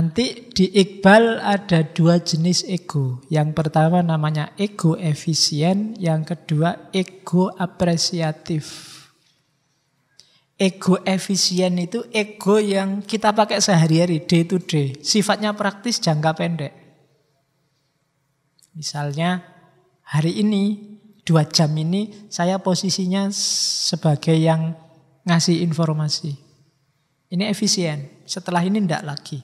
Nanti di Iqbal ada 2 jenis ego. Yang pertama namanya ego efisien, yang kedua ego apresiatif. Ego efisien itu ego yang kita pakai sehari-hari, day to day. Sifatnya praktis, jangka pendek. Misalnya hari ini, 2 jam ini saya posisinya sebagai yang ngasih informasi. Ini efisien. Setelah ini enggak lagi.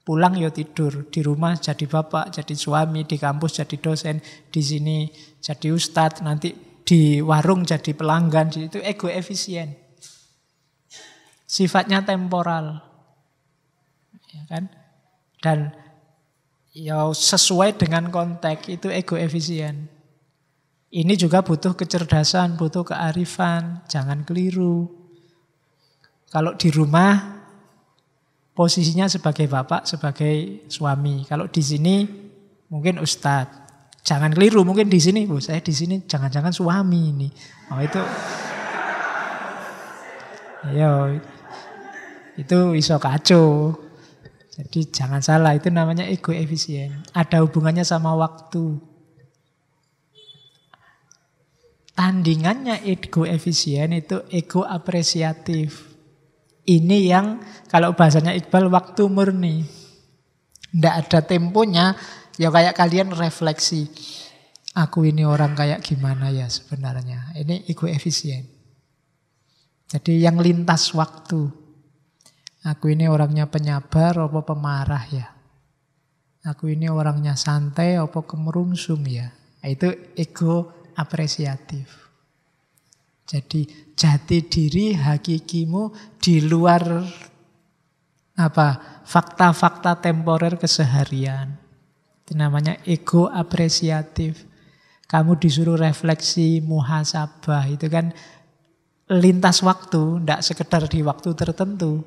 Pulang ya tidur, di rumah jadi bapak, jadi suami, di kampus jadi dosen, di sini jadi ustadz, nanti di warung jadi pelanggan. Itu ego efisien. Sifatnya temporal. Ya kan? Dan ya sesuai dengan konteks, itu ego efisien. Ini juga butuh kecerdasan, butuh kearifan, jangan keliru. Kalau di rumah posisinya sebagai bapak, sebagai suami. Kalau di sini mungkin ustadz. Jangan keliru, mungkin di sini, saya di sini jangan-jangan suami ini. Oh itu, itu iso kacau. Jadi jangan salah, itu namanya ego efisien. Ada hubungannya sama waktu. Tandingannya ego efisien itu ego apresiatif. Ini yang kalau bahasanya Iqbal waktu murni. Tidak ada temponya, ya kayak kalian refleksi. Aku ini orang kayak gimana ya sebenarnya. Ini ego efisien. Jadi yang lintas waktu. Aku ini orangnya penyabar apa pemarah ya. Aku ini orangnya santai apa kemerungsung ya. Itu ego apresiatif. Jadi jati diri hakikimu di luar fakta-fakta temporer keseharian. Itu namanya ego apresiatif. Kamu disuruh refleksi, muhasabah, itu kan lintas waktu, tidak sekedar di waktu tertentu.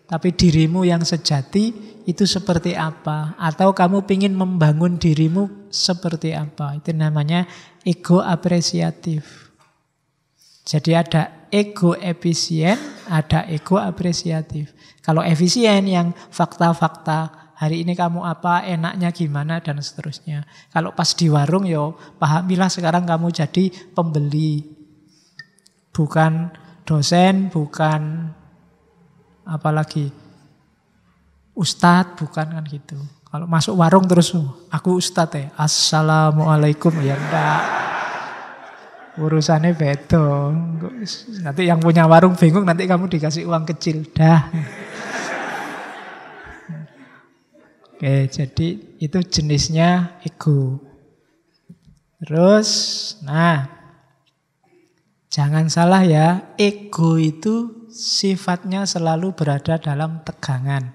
Tapi dirimu yang sejati itu seperti apa? Atau kamu ingin membangun dirimu seperti apa? Itu namanya ego apresiatif. Jadi ada ego efisien, ada ego apresiatif. Kalau efisien yang fakta-fakta, hari ini kamu apa, enaknya gimana, dan seterusnya. Kalau pas di warung, pahamilah sekarang kamu jadi pembeli. Bukan dosen, bukan apalagi ustadz, bukan kan gitu. Kalau masuk warung terus, aku ustadz ya, assalamualaikum, ya enggak. Urusannya beda. Nanti yang punya warung bingung, nanti kamu dikasih uang kecil. Dah. Oke, jadi itu jenisnya ego. Terus, jangan salah ya, ego itu sifatnya selalu berada dalam tegangan.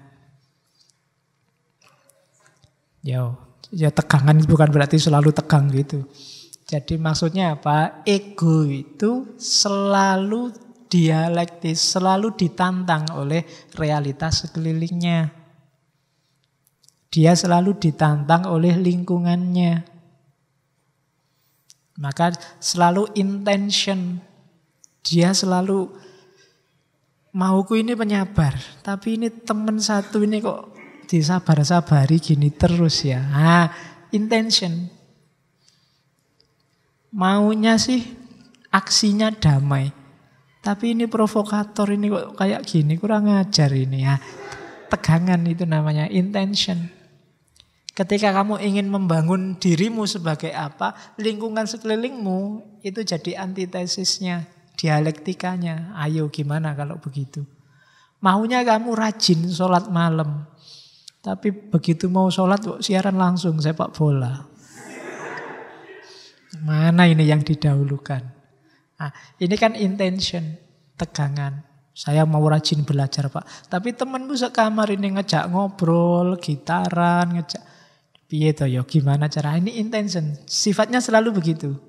Ya tegangan bukan berarti selalu tegang gitu. Jadi maksudnya apa? Ego itu selalu dialektis, selalu ditantang oleh realitas sekelilingnya. Dia selalu ditantang oleh lingkungannya. Maka selalu intention. Dia selalu, mauku ini penyabar, tapi ini teman satu ini kok disabar-sabari gini terus ya. Intention. Maunya sih aksinya damai. Tapi ini provokator, ini kok kayak gini, kurang ajar ini ya. Tegangan itu namanya intention. Ketika kamu ingin membangun dirimu sebagai apa, lingkungan sekelilingmu itu jadi antitesisnya, dialektikanya. Ayo gimana kalau begitu? Maunya kamu rajin sholat malam. Tapi begitu mau sholat siaran langsung sepak bola. Mana ini yang didahulukan? Ini kan intention, tegangan. Saya mau rajin belajar Pak. Tapi temanmu sekamar ini ngejak ngobrol, gitaran, ngejak. Piye toh ya, gimana cara? Ini intention, sifatnya selalu begitu.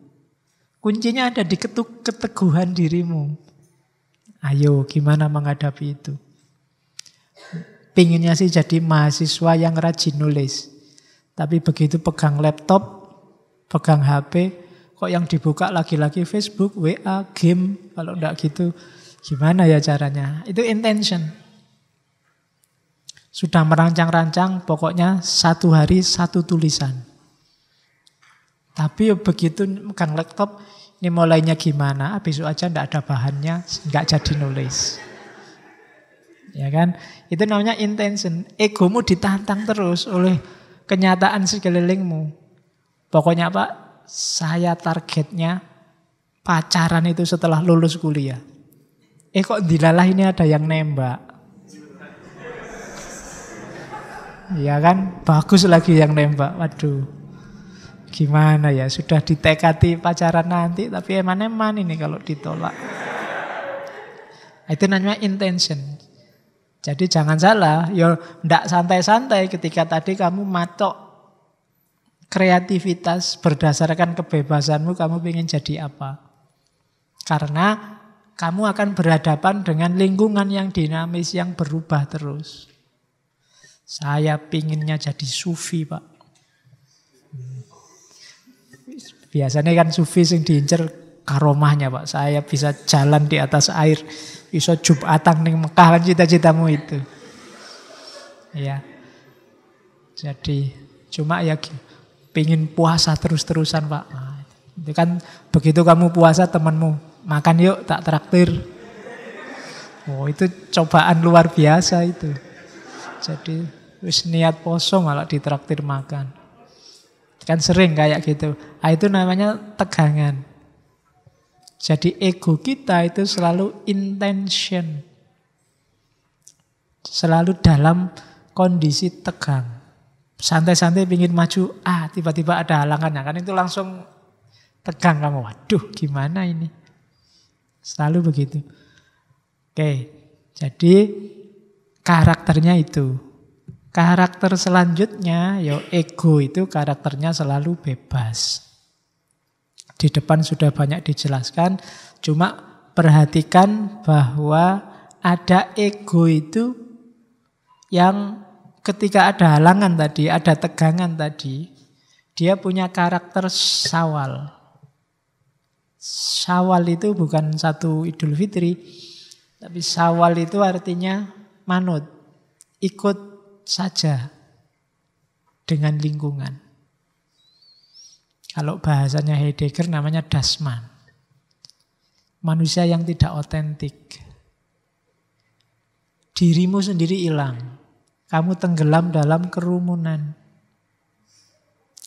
Kuncinya ada di keteguhan dirimu. Ayo gimana menghadapi itu? Pinginnya sih jadi mahasiswa yang rajin nulis. Tapi begitu pegang laptop, pegang HP, kok yang dibuka lagi-lagi Facebook, WA, game. Kalau enggak gitu, gimana ya caranya? Itu intention. Sudah merancang-rancang, pokoknya satu hari satu tulisan. Tapi begitu megang laptop, ini mulainya gimana? Besok aja ndak ada bahannya, nggak jadi nulis. Ya kan? Itu namanya intention. Egomu ditantang terus oleh kenyataan sekelilingmu. Pokoknya apa? Saya targetnya pacaran itu setelah lulus kuliah. Kok dilalah ini ada yang nembak. Ya kan, bagus lagi yang nembak. Waduh, gimana ya, sudah ditekati pacaran nanti, tapi eman-eman ini kalau ditolak. Itu namanya intention. Jadi jangan salah, ya ndak santai-santai ketika tadi kamu matok kreativitas berdasarkan kebebasanmu, kamu ingin jadi apa. Karena kamu akan berhadapan dengan lingkungan yang dinamis, yang berubah terus. Saya pinginnya jadi sufi, Pak. Biasanya kan sufi yang diincer karomahnya, Pak. Saya bisa jalan di atas air, bisa Jumatan ning Mekah, kan cita-citamu itu. Ya. Jadi cuma ya pingin puasa terus-terusan, Pak. Nah, itu kan begitu kamu puasa temanmu, makan yuk tak traktir. Oh, itu cobaan luar biasa itu. Jadi wis niat poso malah ditraktir makan. Kan sering kayak gitu. Nah, itu namanya tegangan. Jadi ego kita itu selalu intention. Selalu dalam kondisi tegang. Santai-santai ingin maju, tiba-tiba ada halangannya. Kan itu langsung tegang kamu. Waduh, gimana ini? Selalu begitu. Oke, jadi karakternya itu. Karakter selanjutnya, ego itu karakternya selalu bebas. Di depan sudah banyak dijelaskan, cuma perhatikan bahwa ada ego itu yang ketika ada halangan tadi, ada tegangan tadi, dia punya karakter syawal. Syawal itu bukan satu Idul Fitri, tapi syawal itu artinya manut, ikut saja dengan lingkungan. Kalau bahasanya Heidegger namanya Dasman. Manusia yang tidak otentik. Dirimu sendiri hilang. Kamu tenggelam dalam kerumunan.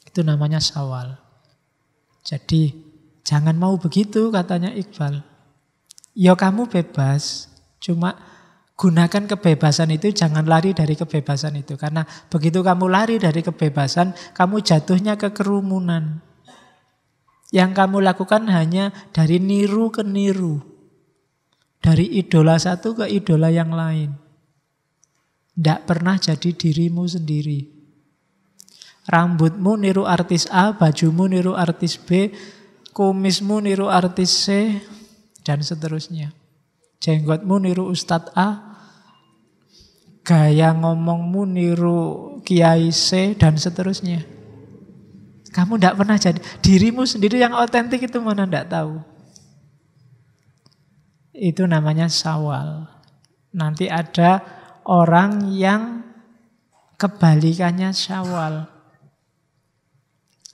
Itu namanya syawal. Jadi jangan mau begitu katanya Iqbal. Ya kamu bebas, cuma gunakan kebebasan itu, jangan lari dari kebebasan itu. Karena begitu kamu lari dari kebebasan, kamu jatuhnya ke kerumunan. Yang kamu lakukan hanya dari niru ke niru. Dari idola satu ke idola yang lain. Tidak pernah jadi dirimu sendiri. Rambutmu niru artis A, bajumu niru artis B, kumismu niru artis C, dan seterusnya. Jenggotmu niru Ustadz A, gaya ngomongmu niru Kiai C, dan seterusnya. Kamu tidak pernah jadi dirimu sendiri yang otentik, itu mana tidak tahu. Itu namanya syawal. Nanti ada orang yang kebalikannya syawal.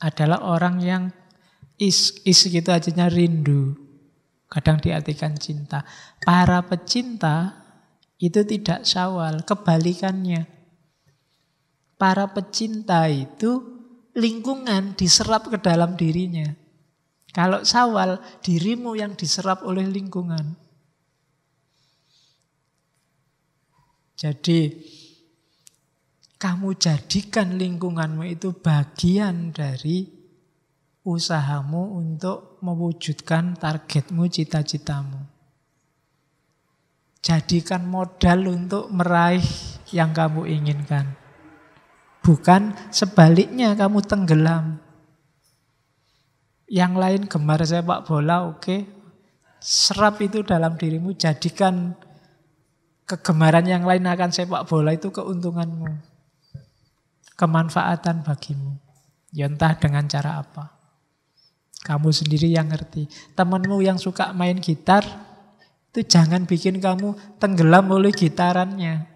Adalah orang yang is gitu aja rindu. Kadang diartikan cinta. Para pecinta itu tidak syawal, kebalikannya. Para pecinta itu lingkungan diserap ke dalam dirinya. Kalau syawal, dirimu yang diserap oleh lingkungan. Jadi kamu jadikan lingkunganmu itu bagian dari usahamu untuk mewujudkan targetmu, cita-citamu. Jadikan modal untuk meraih yang kamu inginkan. Bukan sebaliknya kamu tenggelam. Yang lain gemar sepak bola, oke. Serap itu dalam dirimu, jadikan kegemaran yang lain akan sepak bola itu keuntunganmu. Kemanfaatan bagimu. Ya entah dengan cara apa. Kamu sendiri yang ngerti. Temanmu yang suka main gitar, itu jangan bikin kamu tenggelam oleh gitarannya.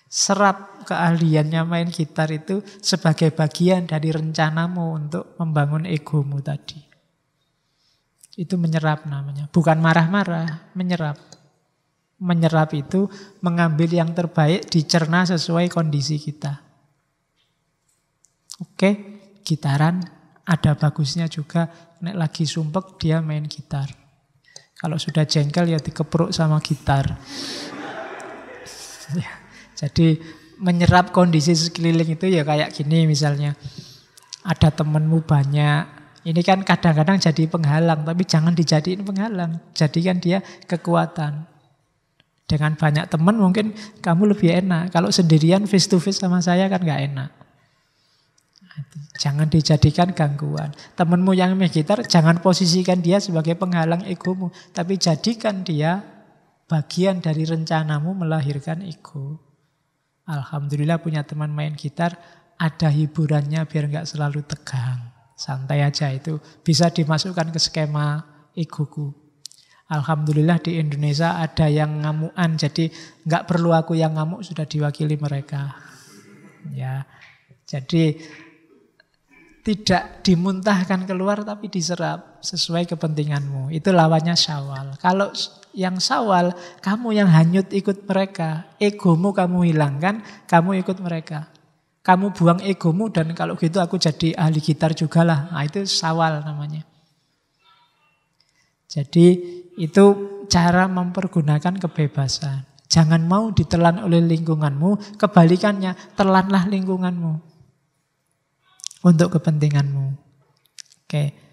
Serap keahliannya main gitar itu sebagai bagian dari rencanamu untuk membangun egomu tadi. Itu menyerap namanya. Bukan marah-marah, menyerap. Menyerap itu mengambil yang terbaik, dicerna sesuai kondisi kita. Oke, gitaran ada bagusnya juga. Nek lagi sumpek dia main gitar. Kalau sudah jengkel ya dikepruk sama gitar. Ya. Jadi menyerap kondisi sekeliling itu ya kayak gini misalnya. Ada temenmu banyak. Ini kan kadang-kadang jadi penghalang. Tapi jangan dijadiin penghalang. Jadikan dia kekuatan. Dengan banyak teman mungkin kamu lebih enak. Kalau sendirian face to face sama saya kan gak enak. Jangan dijadikan gangguan. Temenmu yang main gitar jangan posisikan dia sebagai penghalang egomu. Tapi jadikan dia bagian dari rencanamu melahirkan ego. Alhamdulillah punya teman main gitar, ada hiburannya biar nggak selalu tegang. Santai aja itu, bisa dimasukkan ke skema egoku. Alhamdulillah di Indonesia ada yang ngamuan, jadi nggak perlu aku yang ngamuk, sudah diwakili mereka. Ya, jadi tidak dimuntahkan keluar tapi diserap sesuai kepentinganmu. Itu lawannya syawal. Kalau yang syawal, kamu yang hanyut ikut mereka. Egomu kamu hilangkan, kamu ikut mereka. Kamu buang egomu dan kalau gitu aku jadi ahli gitar juga lah. Nah itu syawal namanya. Jadi itu cara mempergunakan kebebasan. Jangan mau ditelan oleh lingkunganmu, kebalikannya telanlah lingkunganmu. Untuk kepentinganmu. Oke.